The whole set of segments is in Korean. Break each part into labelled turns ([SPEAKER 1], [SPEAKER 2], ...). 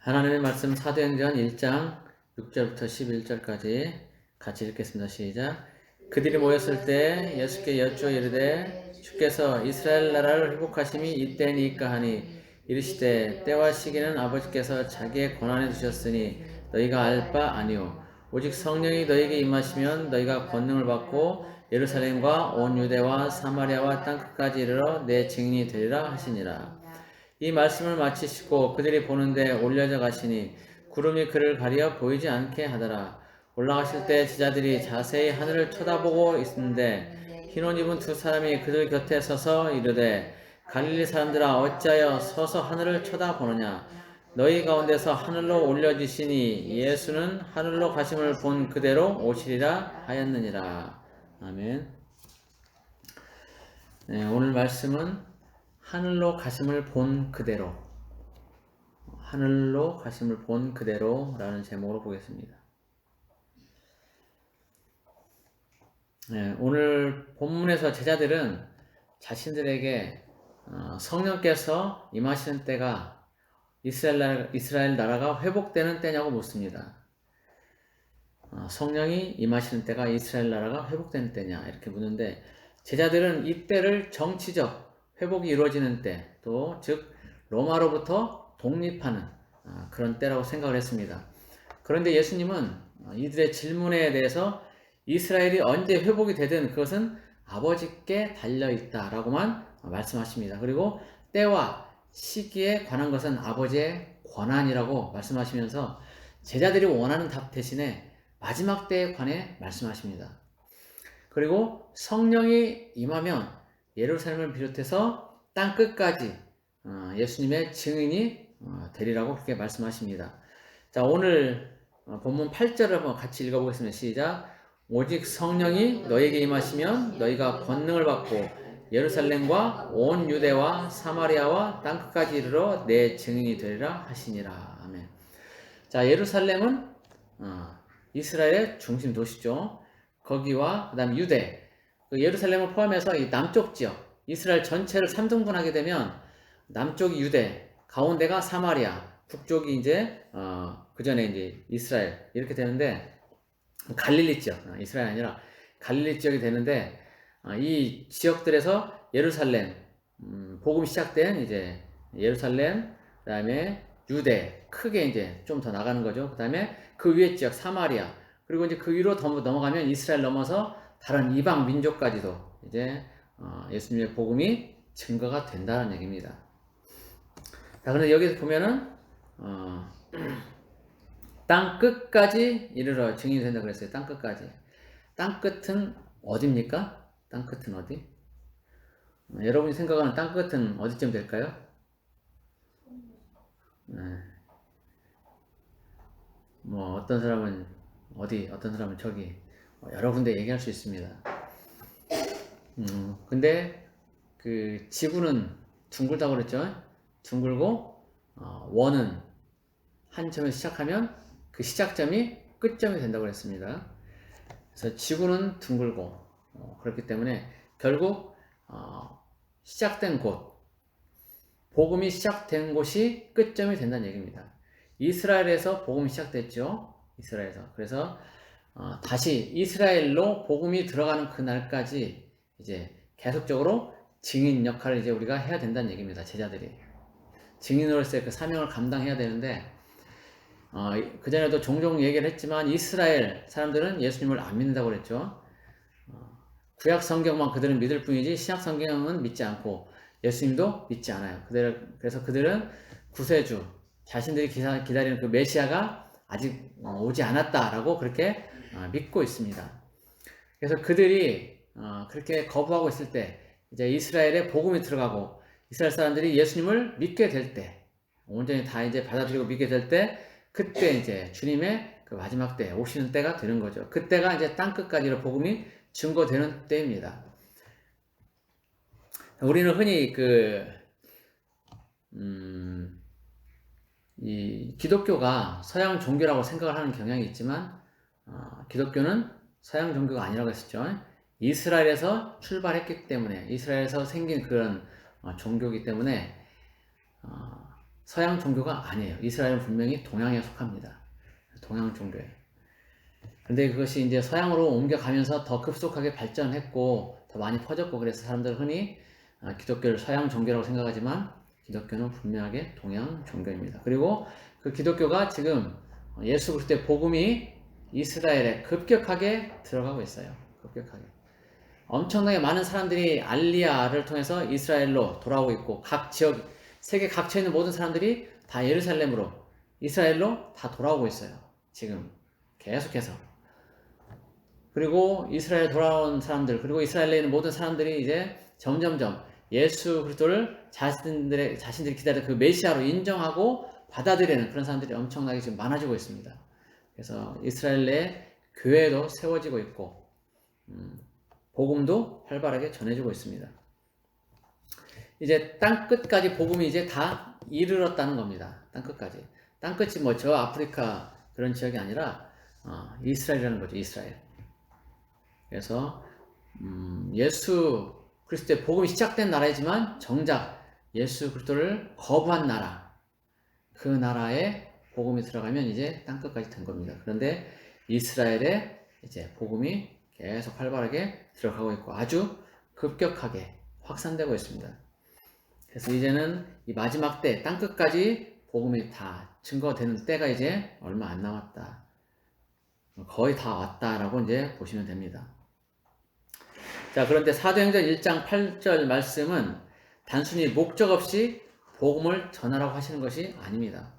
[SPEAKER 1] 하나님의 말씀 사도행전 1장 6절부터 11절까지 같이 읽겠습니다. 시작. 그들이 모였을 때 예수께 여쭈어 이르되 주께서 이스라엘 나라를 회복하심이 이때니까 하니 이르시되 때와 시기는 아버지께서 자기의 권한에 두셨으니 너희가 알 바 아니오. 오직 성령이 너희에게 임하시면 너희가 권능을 받고 예루살렘과 온 유대와 사마리아와 땅끝까지 이르러 내 증인이 되리라 하시니라. 이 말씀을 마치시고 그들이 보는데 올려져 가시니 구름이 그를 가려 보이지 않게 하더라. 올라가실 때 제자들이 자세히 하늘을 쳐다보고 있는데 흰 옷 입은 두 사람이 그들 곁에 서서 이르되 갈릴리 사람들아 어찌하여 서서 하늘을 쳐다보느냐. 너희 가운데서 하늘로 올려지시니 예수는 하늘로 가심을 본 그대로 오시리라 하였느니라. 아멘. 네, 오늘 말씀은 하늘로 가심을 본 그대로, 하늘로 가심을 본 그대로라는 제목으로 보겠습니다. 네, 오늘 본문에서 제자들은 자신들에게 성령께서 임하시는 때가 이스라엘 나라가 회복되는 때냐고 묻습니다. 성령이 임하시는 때가 이스라엘 나라가 회복되는 때냐 이렇게 묻는데 제자들은 이 때를 정치적 회복이 이루어지는 때, 또 즉 로마로부터 독립하는 그런 때라고 생각을 했습니다. 그런데 예수님은 이들의 질문에 대해서 이스라엘이 언제 회복이 되든 그것은 아버지께 달려있다라고만 말씀하십니다. 그리고 때와 시기에 관한 것은 아버지의 권한이라고 말씀하시면서 제자들이 원하는 답 대신에 마지막 때에 관해 말씀하십니다. 그리고 성령이 임하면 예루살렘을 비롯해서 땅 끝까지 예수님의 증인이 되리라고 그렇게 말씀하십니다. 자, 오늘 본문 8절을 한번 같이 읽어보겠습니다. 시작. 오직 성령이 너에게 임하시면 너희가 권능을 받고 예루살렘과 온 유대와 사마리아와 땅 끝까지 이르러 내 증인이 되리라 하시니라. 아멘. 자, 예루살렘은 이스라엘의 중심 도시죠. 거기와 그다음 유대, 예루살렘을 포함해서 이 남쪽 지역, 이스라엘 전체를 3등분하게 되면 남쪽이 유대, 가운데가 사마리아, 북쪽이 이제 그 전에 이제 이스라엘 이렇게 되는데 갈릴리 지역, 이스라엘 아니라 갈릴리 지역이 되는데 이 지역들에서 예루살렘, 복음이 시작된 이제 예루살렘, 그다음에 유대, 크게 이제 좀 더 나가는 거죠. 그다음에 그 위에 지역 사마리아, 그리고 이제 그 위로 더 넘어가면 이스라엘 넘어서 다른 이방 민족까지도 이제 예수님의 복음이 증거가 된다는 얘기입니다. 자, 그런데 여기서 보면은 땅 끝까지 이르러 증인이 된다 그랬어요. 땅 끝까지. 땅 끝은 어디입니까? 땅 끝은 어디? 여러분이 생각하는 땅 끝은 어디쯤 될까요? 네. 뭐 어떤 사람은 어디, 어떤 사람은 저기, 여러 군데 얘기할 수 있습니다. 근데 그 지구는 둥글다고 그랬죠? 둥글고 원은 한 점에서 시작하면 그 시작점이 끝점이 된다고 그랬습니다. 그래서 지구는 둥글고 그렇기 때문에 결국 시작된 곳, 복음이 시작된 곳이 끝점이 된다는 얘기입니다. 이스라엘에서 복음이 시작됐죠. 이스라엘에서. 그래서 다시 이스라엘로 복음이 들어가는 그날까지 이제 계속적으로 증인 역할을 이제 우리가 해야 된다는 얘기입니다. 제자들이 증인으로서의 그 사명을 감당해야 되는데 그전에도 종종 얘기를 했지만 이스라엘 사람들은 예수님을 안 믿는다고 그랬죠. 구약 성경만 그들은 믿을 뿐이지 신약 성경은 믿지 않고 예수님도 믿지 않아요. 그래서 그들은 구세주, 자신들이 기다리는 그 메시아가 아직 오지 않았다라고 그렇게 믿고 있습니다. 그래서 그들이 그렇게 거부하고 있을 때 이제 이스라엘에 복음이 들어가고 이스라엘 사람들이 예수님을 믿게 될 때, 온전히 다 이제 받아들이고 믿게 될 때, 그때 이제 주님의 그 마지막 때 오시는 때가 되는 거죠. 그때가 이제 땅 끝까지로 복음이 증거되는 때입니다. 우리는 흔히 이 기독교가 서양 종교라고 생각을 하는 경향이 있지만 기독교는 서양 종교가 아니라고 했었죠. 이스라엘에서 출발했기 때문에, 이스라엘에서 생긴 그런 종교이기 때문에 서양 종교가 아니에요. 이스라엘은 분명히 동양에 속합니다. 동양 종교예요. 근데 그것이 이제 서양으로 옮겨가면서 더 급속하게 발전했고 더 많이 퍼졌고 그래서 사람들은 흔히 기독교를 서양 종교라고 생각하지만 기독교는 분명하게 동양 종교입니다. 그리고 그 기독교가 지금 예수 그리스도의 복음이 이스라엘에 급격하게 들어가고 있어요. 급격하게. 엄청나게 많은 사람들이 알리야를 통해서 이스라엘로 돌아오고 있고 각 지역, 세계 각처에 있는 모든 사람들이 다 예루살렘으로, 이스라엘로 다 돌아오고 있어요. 지금 계속해서. 그리고 이스라엘 돌아온 사람들, 그리고 이스라엘에 있는 모든 사람들이 이제 점점점 예수 그리스도를 자신들이 기다리는 그 메시아로 인정하고 받아들이는 그런 사람들이 엄청나게 지금 많아지고 있습니다. 그래서 이스라엘 내 교회도 세워지고 있고, 복음도 활발하게 전해지고 있습니다. 이제 땅 끝까지 복음이 이제 다 이르렀다는 겁니다. 땅 끝까지. 땅 끝이 뭐 저 아프리카 그런 지역이 아니라 이스라엘이라는 거죠. 이스라엘. 그래서 예수 그리스도의 복음이 시작된 나라이지만 정작 예수 그리스도를 거부한 나라, 그 나라에 복음이 들어가면 이제 땅 끝까지 된 겁니다. 그런데 이스라엘에 이제 복음이 계속 활발하게 들어가고 있고 아주 급격하게 확산되고 있습니다. 그래서 이제는 이 마지막 때 땅 끝까지 복음이 다 증거되는 때가 이제 얼마 안 남았다. 거의 다 왔다라고 이제 보시면 됩니다. 자, 그런데 사도행전 1장 8절 말씀은 단순히 목적 없이 복음을 전하라고 하시는 것이 아닙니다.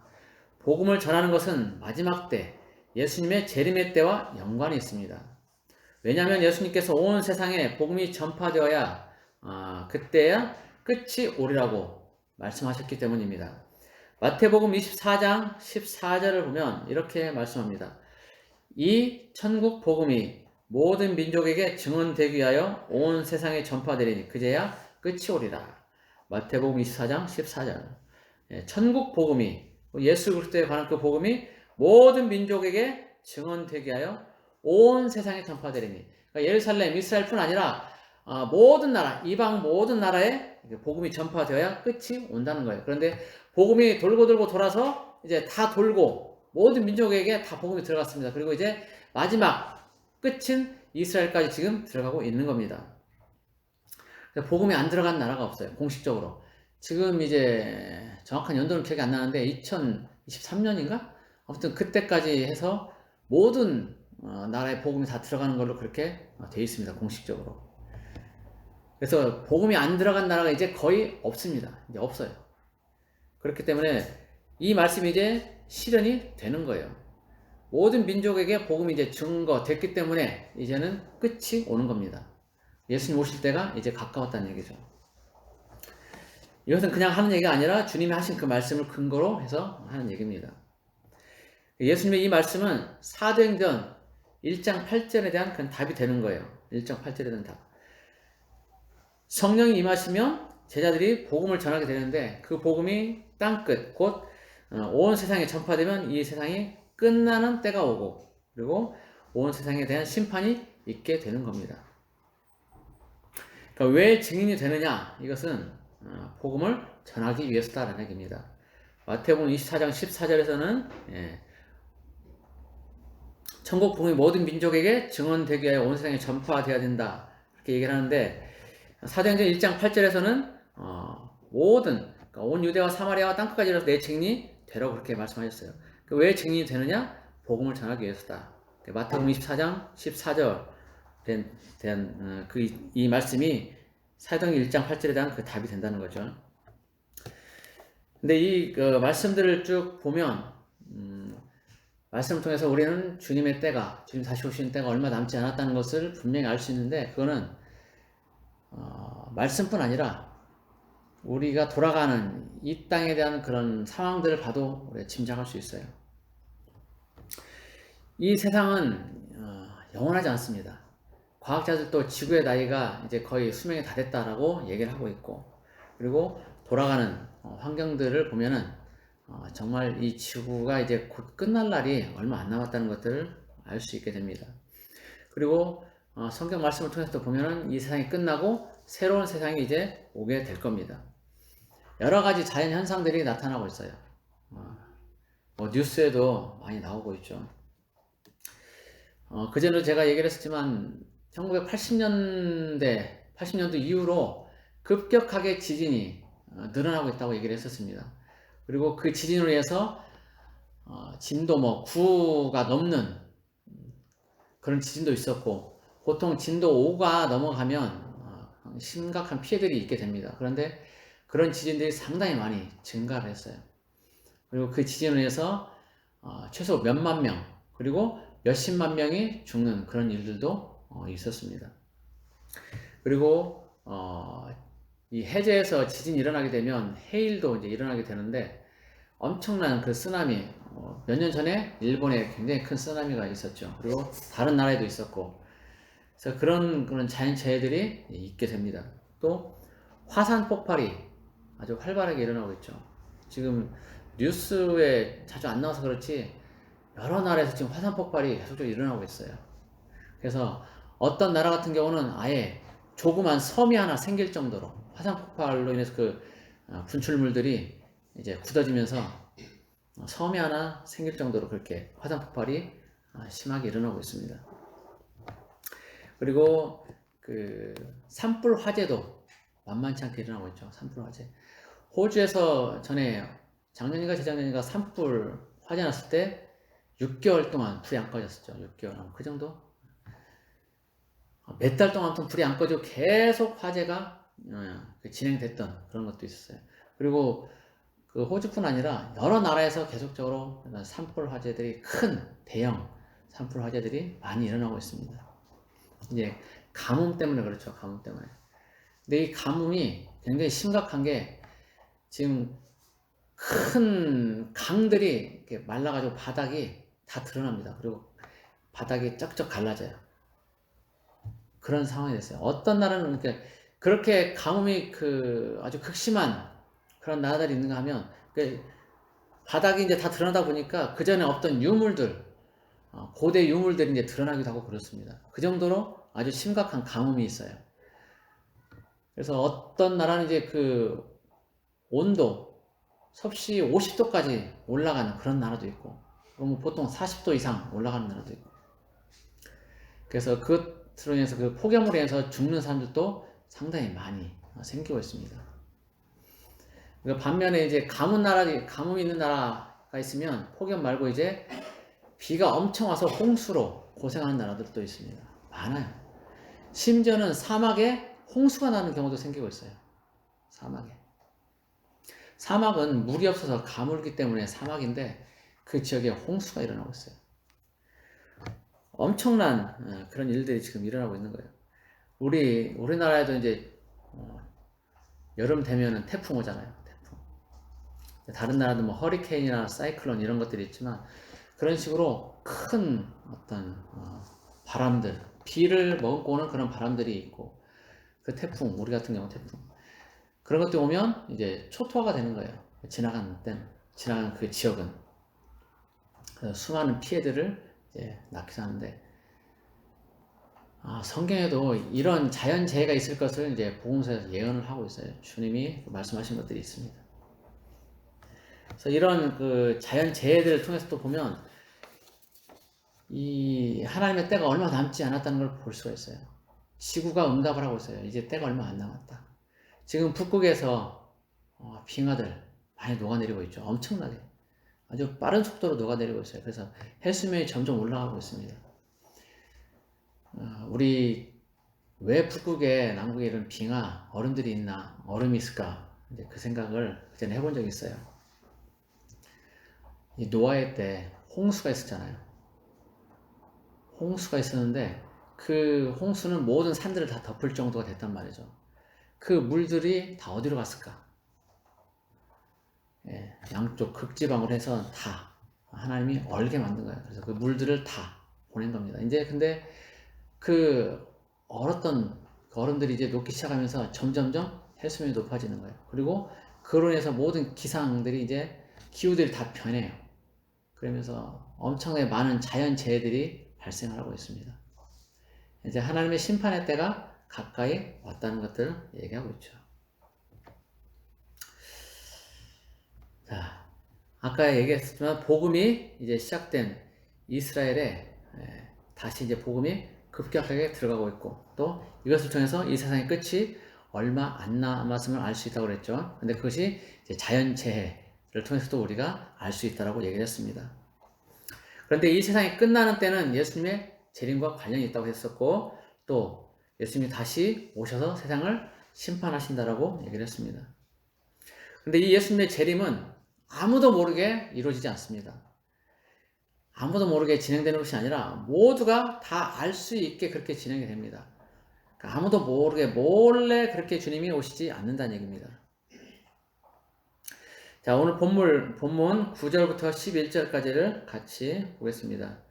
[SPEAKER 1] 복음을 전하는 것은 마지막 때 예수님의 재림의 때와 연관이 있습니다. 왜냐하면 예수님께서 온 세상에 복음이 전파되어야 그때야 끝이 오리라고 말씀하셨기 때문입니다. 마태복음 24장 14절을 보면 이렇게 말씀합니다. 이 천국 복음이 모든 민족에게 증언되기 위하여 온 세상에 전파되리니 그제야 끝이 오리라. 마태복음 24장 14절. 천국 복음이 예수 그리스도에 관한 그 복음이 모든 민족에게 증언되기 위하여 온 세상에 전파되리니. 그러니까 예루살렘, 이스라엘뿐 아니라 모든 나라, 이방 모든 나라에 복음이 전파되어야 끝이 온다는 거예요. 그런데 복음이 돌고 돌아서 이제 다 돌고 모든 민족에게 다 복음이 들어갔습니다. 그리고 이제 마지막 끝은 이스라엘까지 지금 들어가고 있는 겁니다. 복음이 안 들어간 나라가 없어요. 공식적으로. 지금 이제 정확한 연도는 기억이 안 나는데 2023년인가? 아무튼 그때까지 해서 모든 나라에 복음이 다 들어가는 걸로 그렇게 되어 있습니다. 공식적으로. 그래서 복음이 안 들어간 나라가 이제 거의 없습니다. 이제 없어요. 그렇기 때문에 이 말씀이 이제 실현이 되는 거예요. 모든 민족에게 복음이 이제 증거됐기 때문에 이제는 끝이 오는 겁니다. 예수님 오실 때가 이제 가까웠다는 얘기죠. 이것은 그냥 하는 얘기가 아니라 주님이 하신 그 말씀을 근거로 해서 하는 얘기입니다. 예수님의 이 말씀은 사도행전 1장 8절에 대한 그런 답이 되는 거예요. 1장 8절에 대한 답. 성령이 임하시면 제자들이 복음을 전하게 되는데 그 복음이 땅끝 곧 온 세상에 전파되면 이 세상이 끝나는 때가 오고 그리고 온 세상에 대한 심판이 있게 되는 겁니다. 그러니까 왜 증인이 되느냐? 이것은 복음을 전하기 위해서다라는 얘기입니다. 마태복음 24장 14절에서는 천국 복음이 모든 민족에게 증언되기 위하여 온 세상에 전파되어야 된다 이렇게 얘기를 하는데 사도행전 1장 8절에서는 모든 그러니까 온 유대와 사마리아와 땅끝까지 이르러서 내 증인이 되라고 그렇게 말씀하셨어요. 왜 증인이 되느냐? 복음을 전하기 위해서다. 마태복음 24장 14절에 대한 이 말씀이 사도행전 1장 8절에 대한 그 답이 된다는 거죠. 근데 이 말씀들을 쭉 보면 말씀을 통해서 우리는 주님의 때가 주님 다시 오시는 때가 얼마 남지 않았다는 것을 분명히 알 수 있는데 그거는 말씀뿐 아니라 우리가 돌아가는 이 땅에 대한 그런 상황들을 봐도 우리가 짐작할 수 있어요. 이 세상은 영원하지 않습니다. 과학자들도 지구의 나이가 이제 거의 수명이 다 됐다라고 얘기를 하고 있고 그리고 돌아가는 환경들을 보면은 정말 이 지구가 이제 곧 끝날 날이 얼마 안 남았다는 것들을 알 수 있게 됩니다. 그리고 성경 말씀을 통해서 보면은 이 세상이 끝나고 새로운 세상이 이제 오게 될 겁니다. 여러 가지 자연 현상들이 나타나고 있어요. 뭐 뉴스에도 많이 나오고 있죠. 그전에도 제가 얘기를 했었지만 1980년대, 80년도 이후로 급격하게 지진이 늘어나고 있다고 얘기를 했었습니다. 그리고 그 지진으로 인해서 진도 뭐 9가 넘는 그런 지진도 있었고, 보통 진도 5가 넘어가면 심각한 피해들이 있게 됩니다. 그런데 그런 지진들이 상당히 많이 증가를 했어요. 그리고 그 지진으로 인해서 최소 몇만 명, 그리고 몇십만 명이 죽는 그런 일들도 있었습니다. 그리고 이 해저에서 지진이 일어나게 되면 해일도 이제 일어나게 되는데, 엄청난 그 쓰나미, 몇 년 전에 일본에 굉장히 큰 쓰나미가 있었죠. 그리고 다른 나라에도 있었고, 그래서 그런 자연재해들이 있게 됩니다. 또 화산 폭발이 아주 활발하게 일어나고 있죠. 지금 뉴스에 자주 안 나와서 그렇지 여러 나라에서 지금 화산 폭발이 계속적으로 일어나고 있어요. 그래서 어떤 나라 같은 경우는 아예 조그만 섬이 하나 생길 정도로 화산 폭발로 인해서 그 분출물들이 이제 굳어지면서 섬이 하나 생길 정도로 그렇게 화산 폭발이 심하게 일어나고 있습니다. 그리고 그 산불 화재도 만만치 않게 일어나고 있죠. 산불 화재. 호주에서 전에 작년인가 재작년인가 산불 화재 났을 때 6개월 동안 불이 안 꺼졌었죠. 6개월. 그 정도? 몇 달 동안 아무튼 불이 안 꺼지고 계속 화재가 진행됐던 그런 것도 있었어요. 그리고 그 호주뿐 아니라 여러 나라에서 계속적으로 산불 화재들이 큰 대형 산불 화재들이 많이 일어나고 있습니다. 이제 가뭄 때문에 그렇죠. 가뭄 때문에. 근데 이 가뭄이 굉장히 심각한 게 지금 큰 강들이 이렇게 말라가지고 바닥이 다 드러납니다. 그리고 바닥이 쩍쩍 갈라져요. 그런 상황이 됐어요. 어떤 나라는 그렇게 가뭄이 아주 극심한 그런 나라들이 있는가 하면 바닥이 이제 다 드러나다 보니까 그 전에 없던 유물들, 고대 유물들이 이제 드러나기도 하고 그렇습니다. 그 정도로 아주 심각한 가뭄이 있어요. 그래서 어떤 나라는 이제 그 온도 섭씨 50도까지 올라가는 그런 나라도 있고, 그럼 보통 40도 이상 올라가는 나라도 있고. 그래서 그로 인해서 그 폭염으로 인해서 죽는 사람들도 상당히 많이 생기고 있습니다. 반면에 이제 가뭄이 있는 나라가 있으면 폭염 말고 이제 비가 엄청 와서 홍수로 고생하는 나라들도 있습니다. 많아요. 심지어는 사막에 홍수가 나는 경우도 생기고 있어요. 사막은 물이 없어서 가물기 때문에 사막인데 그 지역에 홍수가 일어나고 있어요. 엄청난 그런 일들이 지금 일어나고 있는 거예요. 우리나라에도 이제 여름 되면은 태풍 오잖아요. 태풍. 다른 나라도 뭐 허리케인이나 사이클론 이런 것들이 있지만 그런 식으로 큰 어떤 바람들, 비를 머금고 오는 그런 바람들이 있고, 그 태풍, 우리 같은 경우 태풍, 그런 것들이 오면 이제 초토화가 되는 거예요. 지나간 그 지역은. 그래서 수많은 피해들을 이제 낳기도 하는데, 성경에도 이런 자연재해가 있을 것을 이제 복음서에서 예언을 하고 있어요. 주님이 말씀하신 것들이 있습니다. 그래서 이런 그 자연재해들을 통해서 또 보면 이 하나님의 때가 얼마 남지 않았다는 걸 볼 수가 있어요. 지구가 응답을 하고 있어요. 이제 때가 얼마 안 남았다. 지금 북극에서 빙하들 많이 녹아내리고 있죠. 엄청나게. 아주 빠른 속도로 녹아내리고 있어요. 그래서 해수면이 점점 올라가고 있습니다. 우리 왜 북극에 남극에 이런 빙하 얼음들이 있나, 얼음이 있을까, 이제 그 생각을 그전에 해본 적이 있어요. 이 노아의 때 홍수가 있었잖아요. 홍수가 있었는데 그 홍수는 모든 산들을 다 덮을 정도가 됐단 말이죠. 그 물들이 다 어디로 갔을까? 양쪽 극지방으로 해서 다 하나님이 얼게 만든 거예요. 그래서 그 물들을 다 보낸 겁니다. 이제 근데 그 얼었던 얼음들이 이제 녹기 시작하면서 점점점 해수면이 높아지는 거예요. 그리고 그로 인해서 모든 기상들이 이제 기후들이 다 변해요. 그러면서 엄청나게 많은 자연재해들이 발생을 하고 있습니다. 이제 하나님의 심판의 때가 가까이 왔다는 것들을 얘기하고 있죠. 자, 아까 얘기했지만 복음이 이제 시작된 이스라엘에 다시 이제 복음이 급격하게 들어가고 있고 또 이것을 통해서 이 세상의 끝이 얼마 안 남았음을 알 수 있다고 그랬죠. 근데 그것이 이제 자연재해를 통해서도 우리가 알 수 있다고 얘기를 했습니다. 그런데 이 세상이 끝나는 때는 예수님의 재림과 관련이 있다고 했었고 또 예수님이 다시 오셔서 세상을 심판하신다라고 얘기를 했습니다. 근데 이 예수님의 재림은 아무도 모르게 이루어지지 않습니다. 아무도 모르게 진행되는 것이 아니라 모두가 다 알 수 있게 그렇게 진행이 됩니다. 그러니까 아무도 모르게 몰래 그렇게 주님이 오시지 않는다는 얘기입니다. 자, 오늘 본문 9절부터 11절까지를 같이 보겠습니다.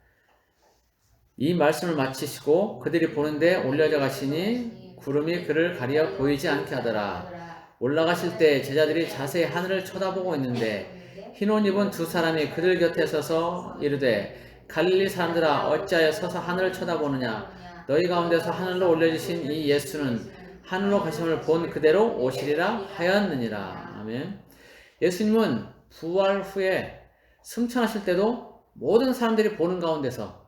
[SPEAKER 1] 이 말씀을 마치시고 그들이 보는데 올려져 가시니 구름이 그를 가리어 보이지 않게 하더라. 올라가실 때 제자들이 자세히 하늘을 쳐다보고 있는데 흰 옷 입은 두 사람이 그들 곁에 서서 이르되 갈릴리 사람들아 어찌하여 서서 하늘을 쳐다보느냐 너희 가운데서 하늘로 올려주신 이 예수는 하늘로 가심을 본 그대로 오시리라 하였느니라. 아멘. 예수님은 부활 후에 승천하실 때도 모든 사람들이 보는 가운데서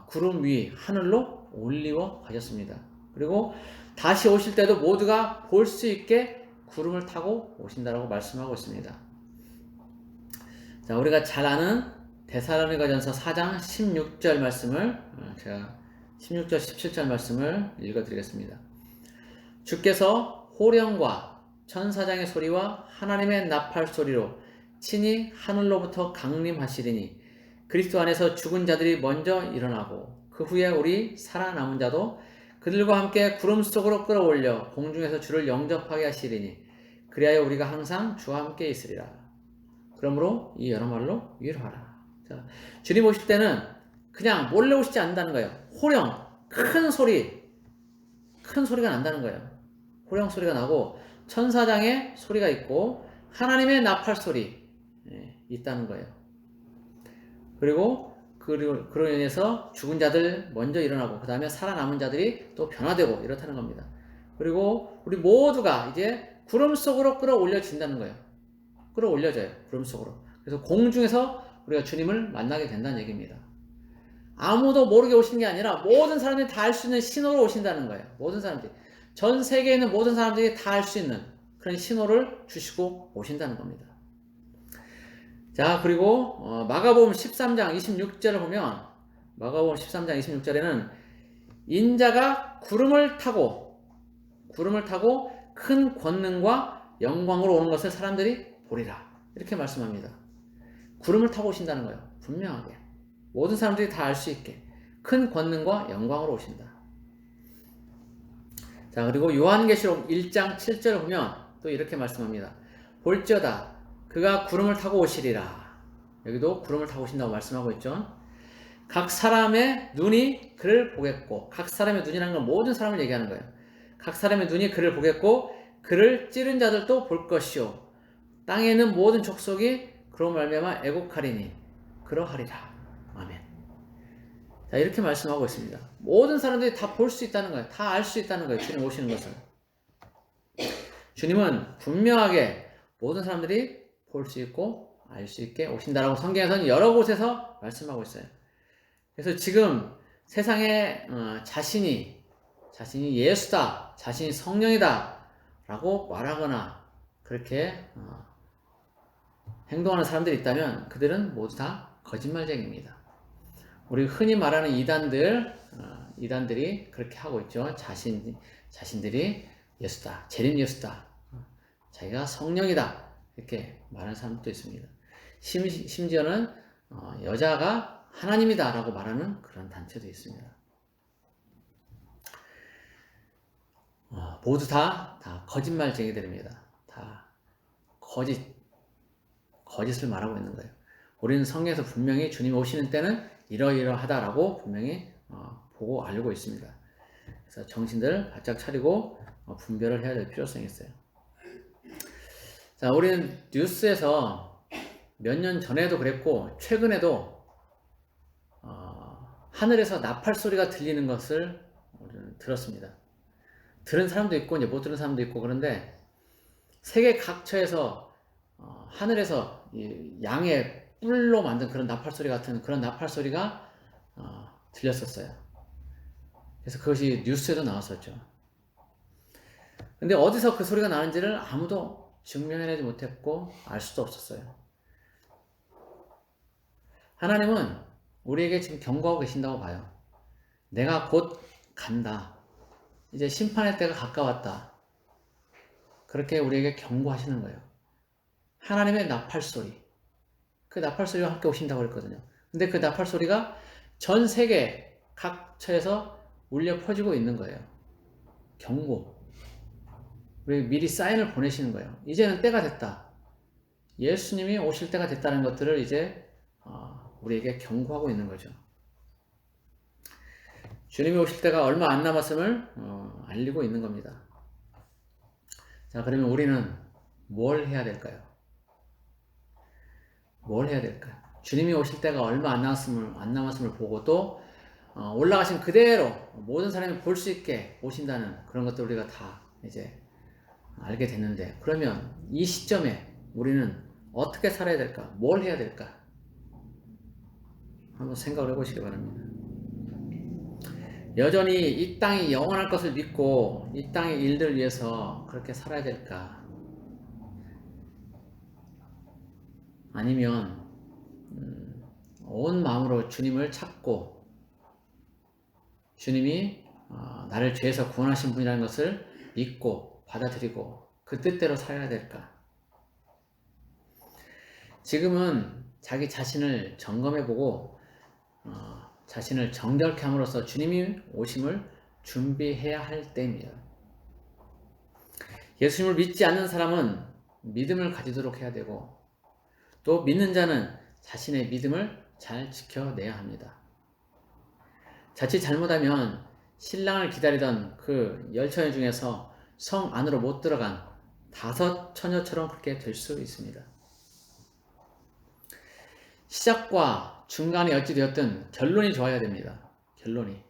[SPEAKER 1] 구름 위 하늘로 올리워 가셨습니다. 그리고 다시 오실 때도 모두가 볼 수 있게 구름을 타고 오신다라고 말씀하고 있습니다. 자, 우리가 잘 아는 데살로니가전서 4장 16절 말씀을 제가 16절 17절 말씀을 읽어드리겠습니다. 주께서 호령과 천사장의 소리와 하나님의 나팔 소리로 친히 하늘로부터 강림하시리니 그리스도 안에서 죽은 자들이 먼저 일어나고 그 후에 우리 살아남은 자도 그들과 함께 구름 속으로 끌어올려 공중에서 주를 영접하게 하시리니 그리하여 우리가 항상 주와 함께 있으리라. 그러므로 이 여러 말로 위로하라. 자, 주님 오실 때는 그냥 몰래 오시지 않는다는 거예요. 호령, 큰 소리가 난다는 거예요. 호령 소리가 나고 천사장의 소리가 있고 하나님의 나팔 소리 있다는 거예요. 그리고 그로 인해서 죽은 자들 먼저 일어나고 그 다음에 살아남은 자들이 또 변화되고 이렇다는 겁니다. 그리고 우리 모두가 이제 구름 속으로 끌어올려진다는 거예요. 끌어올려져요. 구름 속으로. 그래서 공중에서 우리가 주님을 만나게 된다는 얘기입니다. 아무도 모르게 오신 게 아니라 모든 사람들이 다 알 수 있는 신호로 오신다는 거예요. 모든 사람들이. 전 세계에 있는 모든 사람들이 다 알 수 있는 그런 신호를 주시고 오신다는 겁니다. 자, 그리고 마가복음 13장 26절을 보면 마가복음 13장 26절에는 인자가 구름을 타고 큰 권능과 영광으로 오는 것을 사람들이 보리라. 이렇게 말씀합니다. 구름을 타고 오신다는 거예요. 분명하게. 모든 사람들이 다 알 수 있게 큰 권능과 영광으로 오신다. 자, 그리고 요한계시록 1장 7절을 보면 또 이렇게 말씀합니다. 볼지어다 그가 구름을 타고 오시리라. 여기도 구름을 타고 오신다고 말씀하고 있죠. 각 사람의 눈이 그를 보겠고, 각 사람의 눈이라는 건 모든 사람을 얘기하는 거예요. 각 사람의 눈이 그를 보겠고 그를 찌른 자들도 볼 것이요 땅에 있는 모든 족속이 그로 말미암아 애곡하리니 그러하리라. 아멘. 자, 이렇게 말씀하고 있습니다. 모든 사람들이 다 볼 수 있다는 거예요. 다 알 수 있다는 거예요. 주님 오시는 것을. 주님은 분명하게 모든 사람들이 볼 수 있고 알 수 있게 오신다라고 성경에서는 여러 곳에서 말씀하고 있어요. 그래서 지금 세상에 자신이 예수다, 자신이 성령이다 라고 말하거나 그렇게 행동하는 사람들이 있다면 그들은 모두 다 거짓말쟁이입니다. 우리 흔히 말하는 이단들이 그렇게 하고 있죠. 자신들이 예수다, 재림 예수다, 자기가 성령이다 이렇게 말하는 사람도 있습니다. 심지어는 여자가 하나님이다 라고 말하는 그런 단체도 있습니다. 모두 다 거짓말쟁이들입니다. 다 거짓을 말하고 있는 거예요. 우리는 성경에서 분명히 주님 오시는 때는 이러이러하다라고 분명히 보고 알고 있습니다. 그래서 정신들 바짝 차리고 분별을 해야 될 필요성이 있어요. 자, 우리는 뉴스에서 몇 년 전에도 그랬고 최근에도 하늘에서 나팔 소리가 들리는 것을 우리는 들었습니다. 들은 사람도 있고 이제 못 들은 사람도 있고 그런데 세계 각처에서 하늘에서 이 양의 뿔로 만든 그런 나팔 소리 같은 그런 나팔 소리가 들렸었어요. 그래서 그것이 뉴스에도 나왔었죠. 근데 어디서 그 소리가 나는지를 아무도 증명해내지 못했고 알 수도 없었어요. 하나님은 우리에게 지금 경고하고 계신다고 봐요. 내가 곧 간다. 이제 심판의 때가 가까웠다. 그렇게 우리에게 경고하시는 거예요. 하나님의 나팔 소리. 그 나팔 소리와 함께 오신다고 그랬거든요. 근데 그 나팔 소리가 전 세계 각 처에서 울려 퍼지고 있는 거예요. 경고. 우리 미리 사인을 보내시는 거예요. 이제는 때가 됐다. 예수님이 오실 때가 됐다는 것들을 이제 우리에게 경고하고 있는 거죠. 주님이 오실 때가 얼마 안 남았음을 알리고 있는 겁니다. 자, 그러면 우리는 뭘 해야 될까요? 뭘 해야 될까요? 주님이 오실 때가 얼마 안 남았음을 보고 또 올라가신 그대로 모든 사람이 볼 수 있게 오신다는 그런 것들 우리가 다 이제 알게 됐는데, 그러면 이 시점에 우리는 어떻게 살아야 될까? 뭘 해야 될까? 한번 생각을 해보시기 바랍니다. 여전히 이 땅이 영원할 것을 믿고 이 땅의 일들을 위해서 그렇게 살아야 될까? 아니면 온 마음으로 주님을 찾고 주님이 나를 죄에서 구원하신 분이라는 것을 믿고 받아들이고 그 뜻대로 살아야 될까? 지금은 자기 자신을 점검해보고 자신을 정결케 함으로써 주님이 오심을 준비해야 할 때입니다. 예수님을 믿지 않는 사람은 믿음을 가지도록 해야 되고 또 믿는 자는 자신의 믿음을 잘 지켜내야 합니다. 자칫 잘못하면 신랑을 기다리던 그 열처녀 중에서 성 안으로 못 들어간 5 처녀처럼 그렇게 될 수 있습니다. 시작과 중간이 어찌 되었든 결론이 좋아야 됩니다. 결론이.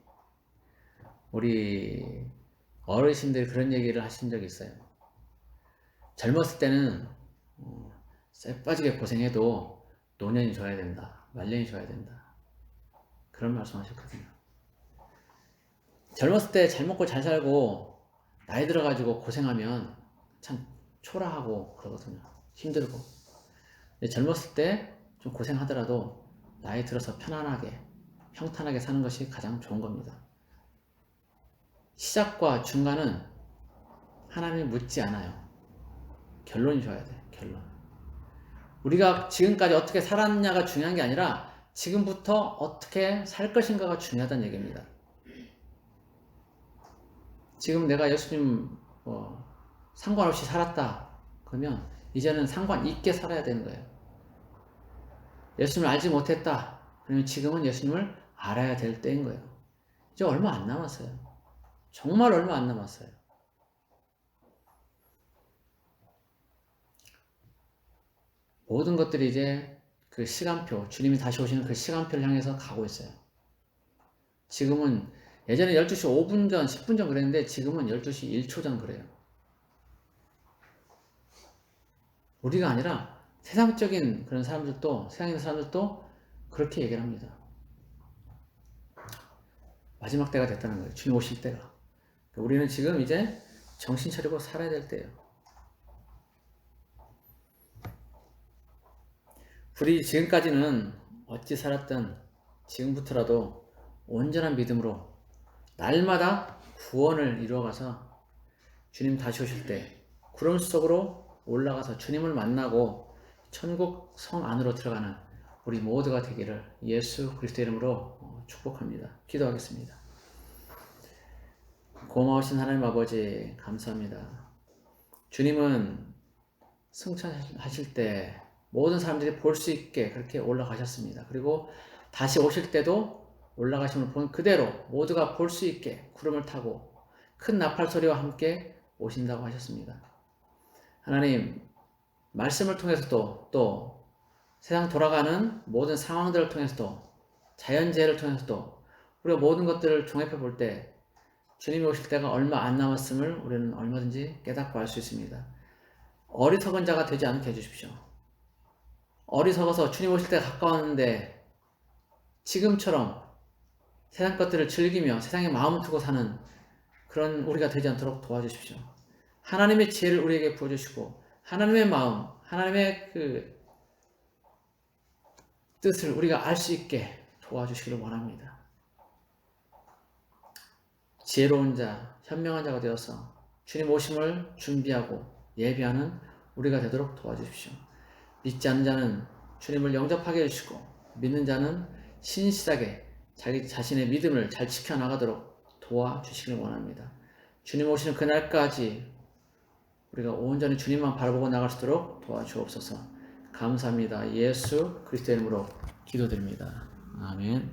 [SPEAKER 1] 우리 어르신들이 그런 얘기를 하신 적이 있어요. 젊었을 때는 쎄 빠지게 고생해도 노년이 좋아야 된다. 말년이 좋아야 된다. 그런 말씀 하셨거든요. 젊었을 때 잘 먹고 잘 살고 나이 들어가지고 고생하면 참 초라하고 그러거든요. 힘들고. 근데 젊었을 때 좀 고생하더라도 나이 들어서 편안하게 평탄하게 사는 것이 가장 좋은 겁니다. 시작과 중간은 하나님이 묻지 않아요. 결론이 좋아야 돼. 결론. 우리가 지금까지 어떻게 살았냐가 중요한 게 아니라 지금부터 어떻게 살 것인가가 중요하다는 얘기입니다. 지금 내가 예수님 상관없이 살았다. 그러면 이제는 상관 있게 살아야 되는 거예요. 예수님을 알지 못했다. 그러면 지금은 예수님을 알아야 될 때인 거예요. 이제 얼마 안 남았어요. 정말 얼마 안 남았어요. 모든 것들이 이제 그 시간표, 주님이 다시 오시는 그 시간표를 향해서 가고 있어요. 지금은 예전에 12시 5분 전, 10분 전 그랬는데 지금은 12시 1초 전 그래요. 우리가 아니라 세상적인 그런 사람들도, 세상에 있는 사람들도 그렇게 얘기를 합니다. 마지막 때가 됐다는 거예요. 주님 오실 때가. 우리는 지금 이제 정신 차리고 살아야 될 때예요. 우리 지금까지는 어찌 살았든 지금부터라도 온전한 믿음으로 날마다 구원을 이루어가서 주님 다시 오실 때 구름 속으로 올라가서 주님을 만나고 천국 성 안으로 들어가는 우리 모두가 되기를 예수 그리스도 이름으로 축복합니다. 기도하겠습니다. 고마우신 하나님 아버지 감사합니다. 주님은 승천하실 때 모든 사람들이 볼 수 있게 그렇게 올라가셨습니다. 그리고 다시 오실 때도 올라가심을 본 그대로 모두가 볼 수 있게 구름을 타고 큰 나팔 소리와 함께 오신다고 하셨습니다. 하나님, 말씀을 통해서도 또 세상 돌아가는 모든 상황들을 통해서도 자연재해를 통해서도 우리가 모든 것들을 종합해 볼 때 주님이 오실 때가 얼마 안 남았음을 우리는 얼마든지 깨닫고 알 수 있습니다. 어리석은 자가 되지 않게 해주십시오. 어리석어서 주님 오실 때가 가까웠는데 지금처럼 세상 것들을 즐기며 세상에 마음을 두고 사는 그런 우리가 되지 않도록 도와주십시오. 하나님의 지혜를 우리에게 부어주시고 하나님의 마음, 하나님의 그 뜻을 우리가 알 수 있게 도와주시기를 원합니다. 지혜로운 자, 현명한 자가 되어서 주님 오심을 준비하고 예비하는 우리가 되도록 도와주십시오. 믿지 않는 자는 주님을 영접하게 해주시고 믿는 자는 신실하게 자기 자신의 믿음을 잘 지켜나가도록 도와주시길 원합니다. 주님 오시는 그날까지 우리가 온전히 주님만 바라보고 나갈 수 있도록 도와주옵소서. 감사합니다. 예수 그리스도의 이름으로 기도드립니다. 아멘.